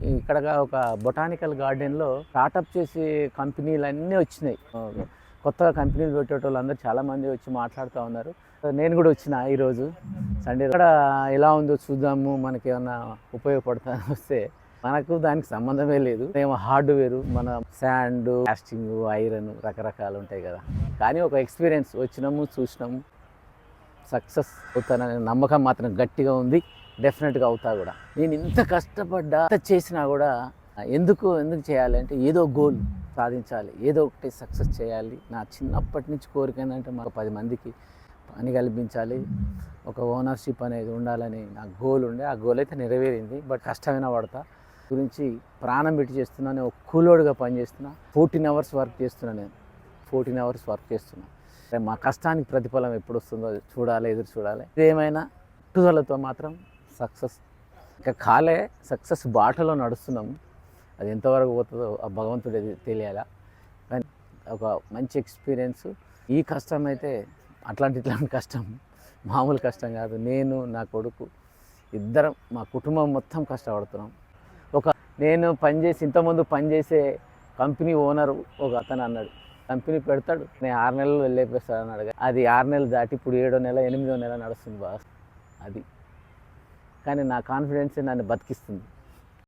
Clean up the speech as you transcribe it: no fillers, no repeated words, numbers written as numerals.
ఇక్కడ ఒక బొటానికల్ గార్డెన్లో స్టార్టప్ చేసే కంపెనీలు అన్నీ వచ్చినాయి. కొత్తగా కంపెనీలు పెట్టేటోళ్ళు అందరూ చాలామంది వచ్చి మాట్లాడుతూ ఉన్నారు. నేను కూడా వచ్చిన ఈరోజు సండే. ఇక్కడ ఎలా ఉందో చూద్దాము, మనకి ఏమన్నా ఉపయోగపడుతుందా వస్తే. మనకు దానికి సంబంధమే లేదు. ఏమో హార్డ్వేర్, మన శాండ్, ప్లాస్టింగ్, ఐరన్ రకరకాలు ఉంటాయి కదా. కానీ ఒక ఎక్స్పీరియన్స్, వచ్చినాము చూసినాము, సక్సెస్ అవుతాననే నమ్మకం మాత్రం గట్టిగా ఉంది. డెఫినెట్గా అవుతా కూడా. నేను ఇంత కష్టపడ్డా, ఇంత చేసినా కూడా ఎందుకు చేయాలి అంటే ఏదో గోల్ సాధించాలి, ఏదో ఒకటి సక్సెస్ చేయాలి. నా చిన్నప్పటి నుంచి కోరిక ఏంటంటే మాకు 10 మందికి పని కల్పించాలి, ఒక ఓనర్షిప్ అనేది ఉండాలని నా గోల్ ఉండే. ఆ గోల్ అయితే నెరవేరింది. బట్ కష్టమైన పడతా గురించి ప్రాణం పెట్టి చేస్తున్నాను. ఒక కూలోడుగా పనిచేస్తున్నా. 14 అవర్స్ వర్క్ చేస్తున్నా. నేను 14 అవర్స్ వర్క్ చేస్తున్నా. మా కష్టానికి ప్రతిఫలం ఎప్పుడు వస్తుందో చూడాలి, ఎదురు చూడాలి. ఏమైనా పట్టుదలతో మాత్రం సక్సెస్ ఇంకా కాలే, సక్సెస్ బాటలో నడుస్తున్నాము. అది ఎంతవరకు పోతుందో ఆ భగవంతుడే తెలియాలా. కానీ ఒక మంచి ఎక్స్పీరియన్స్. ఈ కష్టం అయితే ఇట్లాంటి కష్టం మామూలు కష్టం కాదు. నేను, నా కొడుకు ఇద్దరం, మా కుటుంబం మొత్తం కష్టపడుతున్నాం. నేను ఇంతకుముందు పనిచేసే కంపెనీ ఓనరు ఒక అతను అన్నాడు, కంపెనీ పెడతాడు, నేను 6 నెలలు వెళ్ళేపిస్తాడు అన్నాడు. అది 6 నెలలు దాటి ఇప్పుడు 7వ నెల 8వ నెల నడుస్తుంది బాస్. అది కానీ నా కాన్ఫిడెన్స్ నన్ను బతికిస్తుంది.